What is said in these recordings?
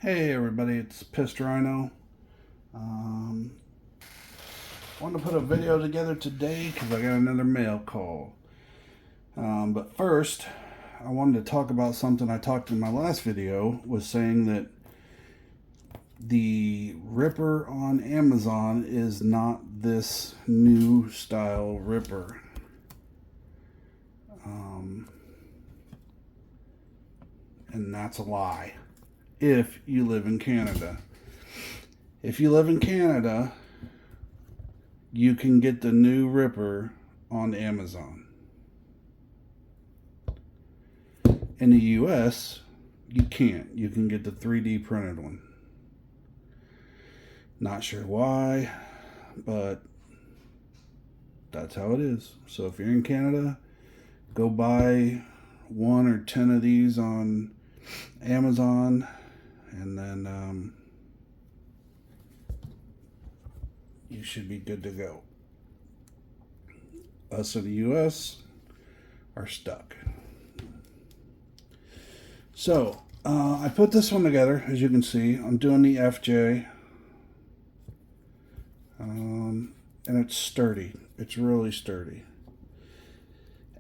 Hey everybody, it's PISSEDRHINO. Wanted to put a video together today because I got another mail call. But first, I wanted to talk about something I talked in my last video, was saying that the ripper on Amazon is not this new style ripper. And that's a lie. If you live in Canada. If you live in Canada, you can get the new ripper on Amazon. In the US, you can't. You can get the 3D printed one. Not sure why, but that's how it is. So if you're in Canada, go buy 1 or 10 of these on Amazon, and then you should be good to go. Us in the US are stuck. So I put this one together. As you can see, I'm doing the FJ, and it's sturdy. It's really sturdy.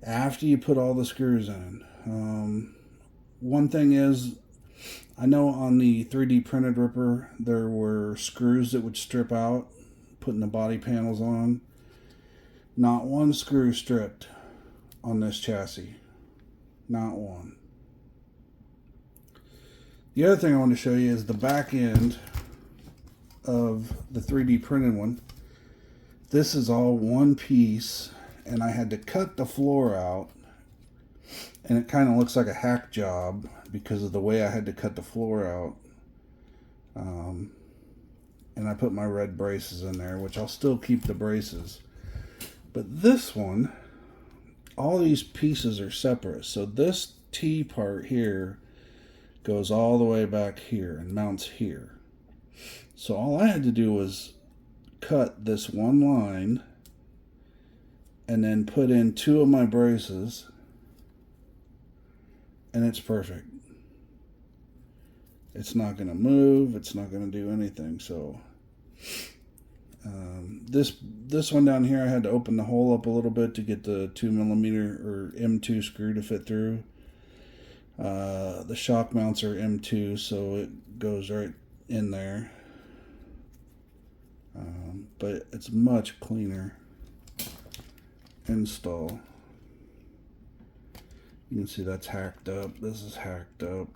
After you put all the screws in, one thing is, I know on the 3D printed ripper there were screws that would strip out, putting the body panels on. Not one screw stripped on this chassis. Not one. The other thing I want to show you is the back end of the 3D printed one. This is all one piece, and I had to cut the floor out, and it kind of looks like a hack job because of the way I had to cut the floor out. And I put my red braces in there, which I'll still keep the braces. But this one, all these pieces are separate. So this T part here goes all the way back here and mounts here. So all I had to do was cut this one line and then put in 2 of my braces, and it's perfect. It's not going to move. It's not going to do anything. So this one down here, I had to open the hole up a little bit to get the 2mm or M2 screw to fit through. The shock mounts are M2, so it goes right in there. But it's much cleaner install. You can see that's hacked up. This is hacked up.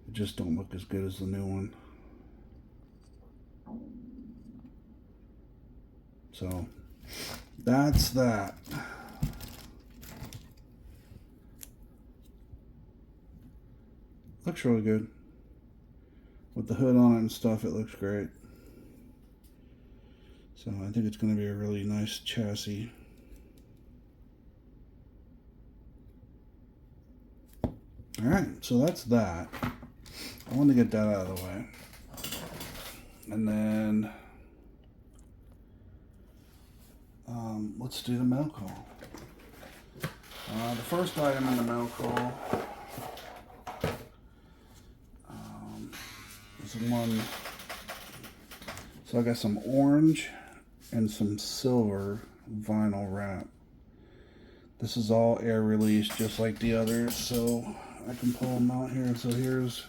It just don't look as good as the new one. So that's that. Looks really good. With the hood on it and stuff, it looks great. So I think it's going to be a really nice chassis. Alright, so that's that. I want to get that out of the way. And then let's do the mail call. The first item in the mail call is one. So I got some orange and some silver vinyl wrap. This is all air release just like the others, so I can pull them out here. So here's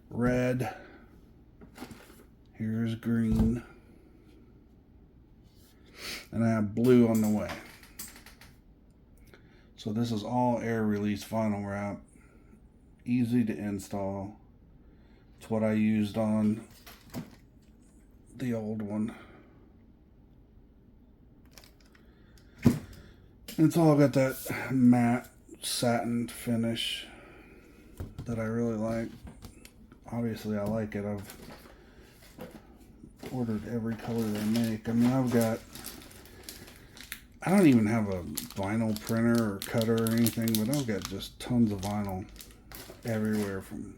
red, here's green, and I have blue on the way. So this is all air release vinyl wrap, easy to install. It's what I used on the old one. It's all got that matte satin finish that I really like. Obviously I like it. I've ordered every color they make. I mean, I don't even have a vinyl printer or cutter or anything, but I've got just tons of vinyl everywhere, from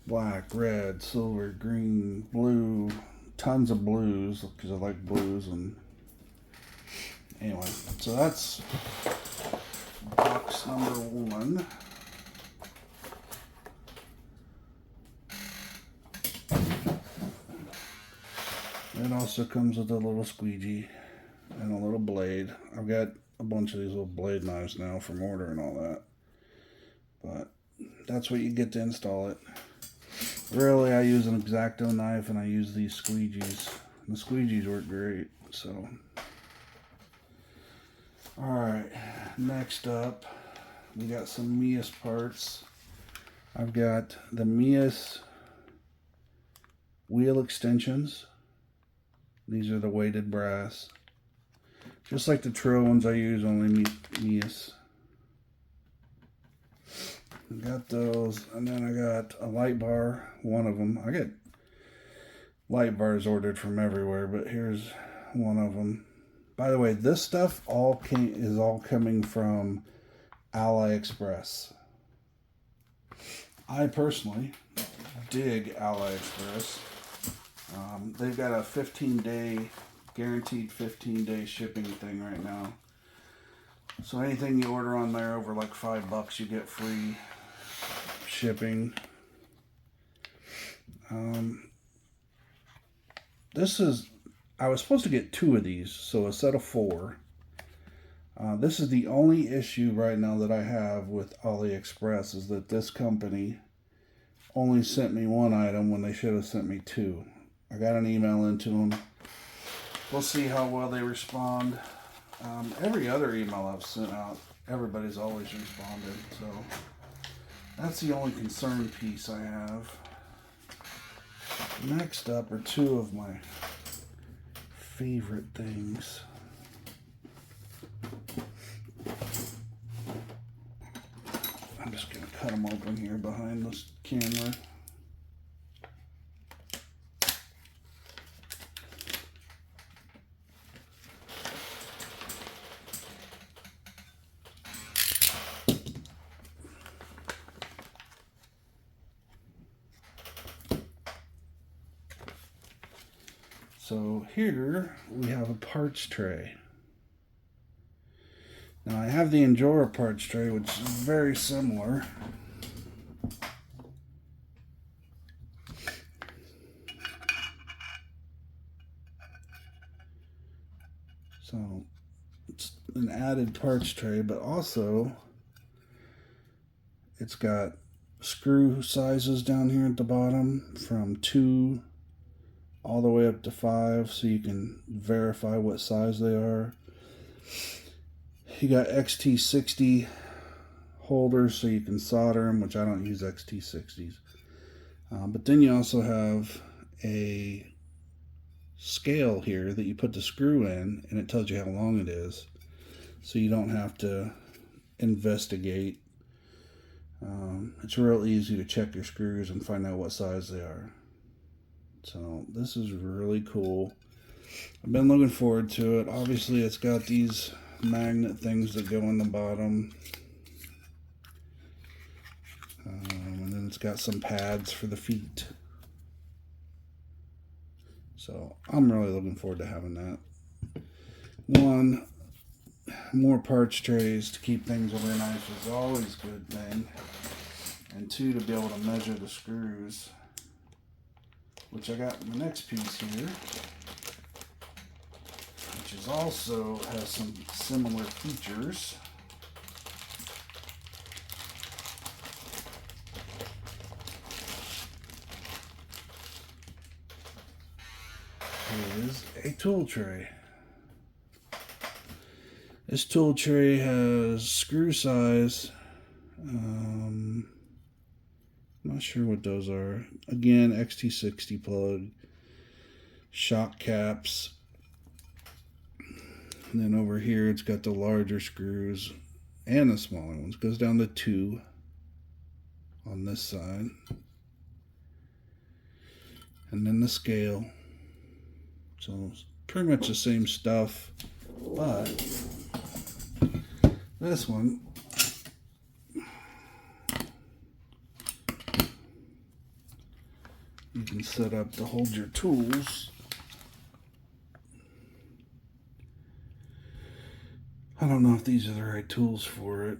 black, red, silver, green, blue, tons of blues because I like blues. And anyway, so that's box number 1. It also comes with a little squeegee and a little blade. I've got a bunch of these little blade knives now from ordering all that. But that's what you get to install it. Really, I use an X-Acto knife and I use these squeegees. The squeegees work great, so. Alright, next up, we got some Meus parts. I've got the Meus wheel extensions. These are the weighted brass. Just like the Trill ones I use, only Meus. Got those, and then I got a light bar, one of them. I get light bars ordered from everywhere, but here's one of them. By the way, this stuff is all coming from AliExpress. I personally dig AliExpress. They've got a 15-day, guaranteed 15-day shipping thing right now. So anything you order on there over like $5, you get free shipping. I was supposed to get 2 of these, so a set of 4. This is the only issue right now that I have with AliExpress, is that this company only sent me 1 item when they should have sent me 2. I got an email into them. We'll see how well they respond. Every other email I've sent out, everybody's always responded, so that's the only concern piece I have. Next up are 2 of my favorite things. I'm just going to cut them open here behind this camera. So here we have a parts tray. Now I have the Injora parts tray, which is very similar. So it's an added parts tray, but also it's got screw sizes down here at the bottom from 2 all the way up to 5, so you can verify what size they are. You got XT60 holders, so you can solder them, which I don't use XT60s. But then you also have a scale here that you put the screw in, and it tells you how long it is, so you don't have to investigate. It's real easy to check your screws and find out what size they are. So this is really cool. I've been looking forward to it. Obviously it's got these magnet things that go in the bottom. And then it's got some pads for the feet. So I'm really looking forward to having that. 1, more parts trays to keep things organized is always a good thing. And 2, to be able to measure the screws, which I got in the next piece here, which is also has some similar features. It is a tool tray. This tool tray has screw size. Not sure what those are. Again, XT60 plug, shock caps, and then over here it's got the larger screws and the smaller ones. Goes down to 2 on this side, and then the scale. So it's pretty much the same stuff, but this one, you can set up to hold your tools. I don't know if these are the right tools for it.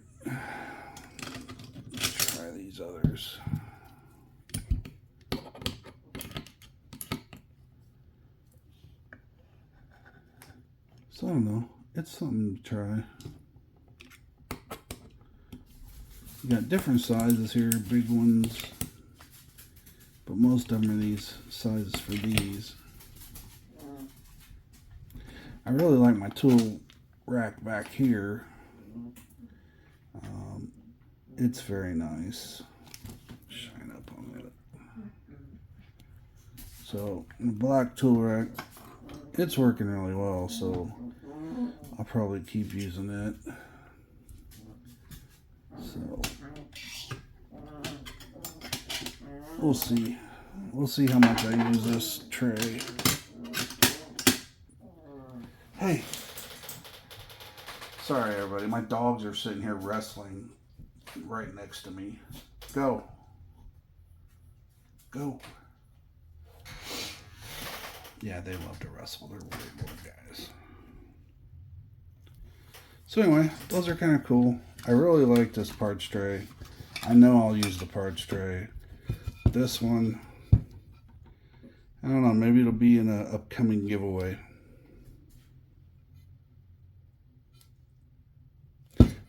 Let's try these others. So I don't know. It's something to try. You got different sizes here, big ones. But most of them are these sizes for these. I really like my tool rack back here. It's very nice. Shine up on it. So the black tool rack, it's working really well, so I'll probably keep using it. So we'll see. We'll see how much I use this tray. Hey. Sorry everybody, my dogs are sitting here wrestling right next to me. Go. Go. Yeah, they love to wrestle. They're really good guys. So anyway, those are kind of cool. I really like this parts tray. I know I'll use the parts tray. This one, I don't know, maybe it'll be in an upcoming giveaway.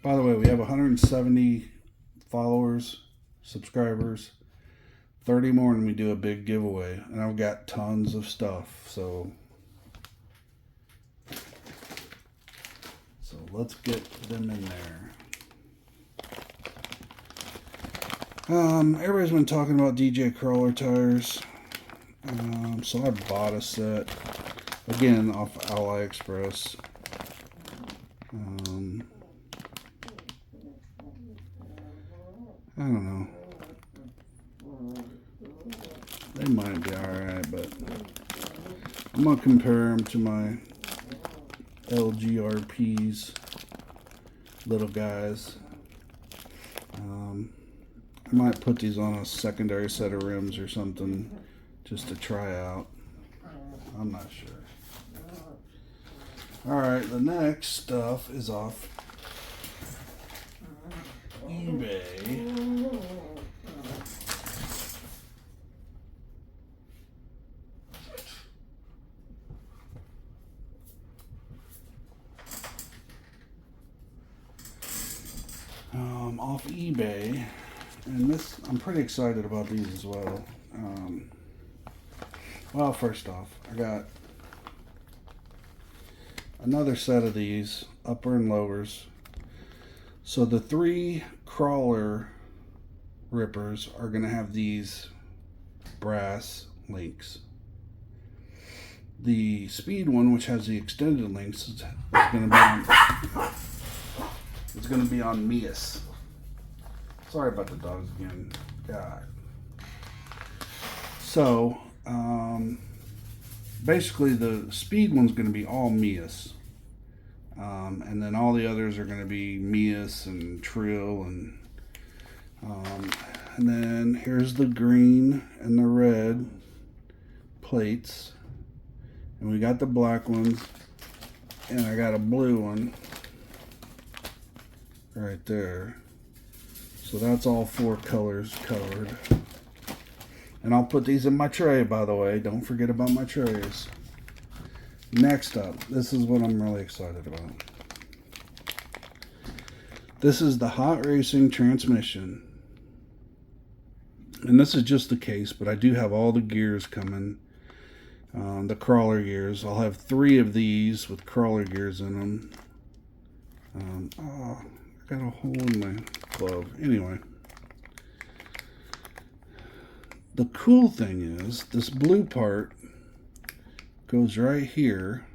By the way, we have 170 followers, subscribers, 30 more and we do a big giveaway. And I've got tons of stuff, so let's get them in there. Everybody's been talking about DJ crawler tires. So I bought a set, again, off AliExpress. I don't know. They might be alright, but I'm going to compare them to my LGRPs, little guys. I might put these on a secondary set of rims or something just to try out. I'm not sure. Alright, the next stuff is off eBay. Off eBay, and this, I'm pretty excited about these as well. Well, first off, I got another set of these, upper and lowers. So the 3 crawler rippers are going to have these brass links. The speed one, which has the extended links, is going to be on Meus. Sorry about the dogs again. God. So, basically the speed one's going to be all Meus. And then all the others are going to be Meus and Trial. And then here's the green and the red plates. And we got the black ones. And I got a blue one right there. So that's all 4 colors covered. And I'll put these in my tray, by the way. Don't forget about my trays. Next up, this is what I'm really excited about. This is the Hot Racing transmission. And this is just the case, but I do have all the gears coming. The crawler gears. I'll have 3 of these with crawler gears in them. Oh, I got a hole in my glove. Anyway. The cool thing is, this blue part goes right here.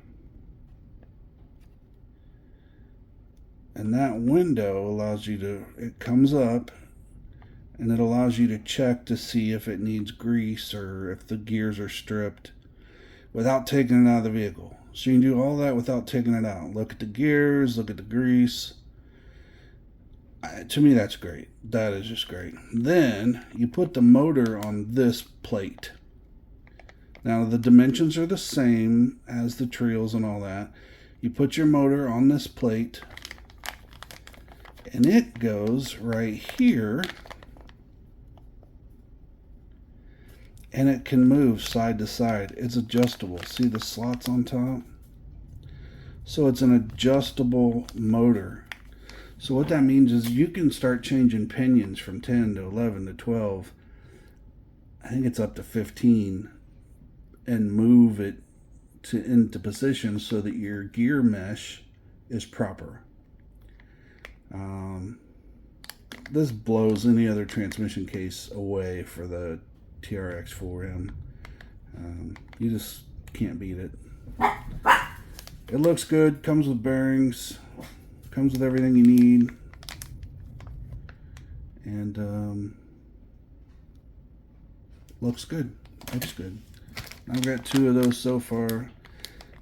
And that window allows you to, it comes up and it allows you to check to see if it needs grease or if the gears are stripped without taking it out of the vehicle. So you can do all that without taking it out. Look at the gears, look at the grease. To me, that's great. That is just great. Then you put the motor on this plate. Now the dimensions are the same as the Treals and all that. You put your motor on this plate and it goes right here and it can move side to side. It's adjustable. See the slots on top? So it's an adjustable motor. So what that means is you can start changing pinions from 10 to 11 to 12. I think it's up to 15, and move it into position so that your gear mesh is proper. This blows any other transmission case away for the Trx4m. You just can't beat it. It looks good, comes with bearings, comes with everything you need, and looks good. Looks good. I've got 2 of those so far.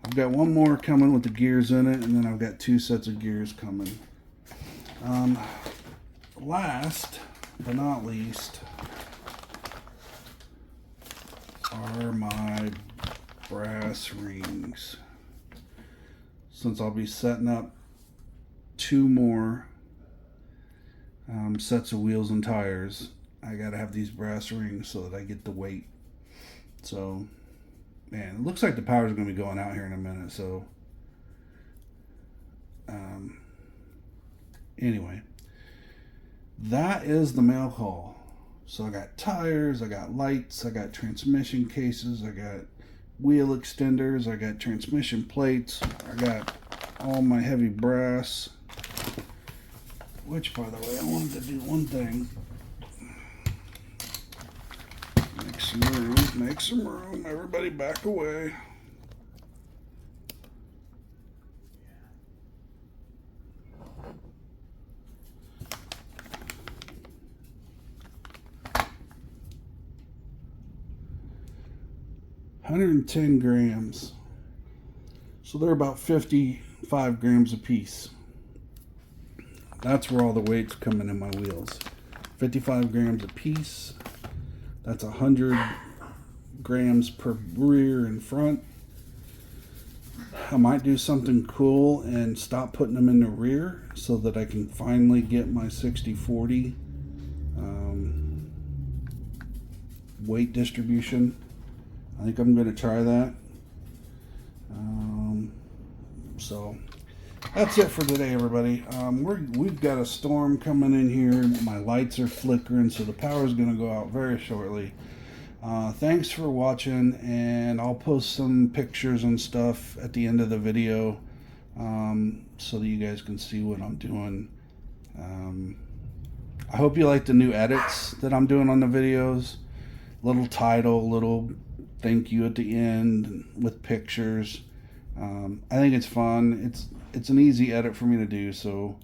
I've got 1 more coming with the gears in it, and then I've got 2 sets of gears coming. Last but not least are my brass rings. Since I'll be setting up 2 more sets of wheels and tires, I gotta have these brass rings so that I get the weight. So, man, it looks like the power's gonna be going out here in a minute. So, anyway, that is the mail haul. So I got tires, I got lights, I got transmission cases, I got wheel extenders, I got transmission plates, I got all my heavy brass. Which, by the way, I wanted to do one thing. Make some room, everybody back away. $110 grams. So they're about 55 grams a piece. That's where all the weight's coming in my wheels. 55 grams a piece. That's 100 grams per rear and front. I might do something cool and stop putting them in the rear so that I can finally get my 60-40 weight distribution. I think I'm going to try that. So that's it for today, everybody. We've got a storm coming in here. My lights are flickering, so the power is going to go out very shortly. Thanks for watching, and I'll post some pictures and stuff at the end of the video so that you guys can see what I'm doing. I hope you like the new edits that I'm doing on the videos. Little title, little thank you at the end with pictures. I think it's fun. It's an easy edit for me to do, so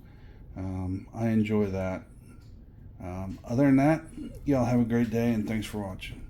I enjoy that. Other than that, y'all have a great day, and thanks for watching.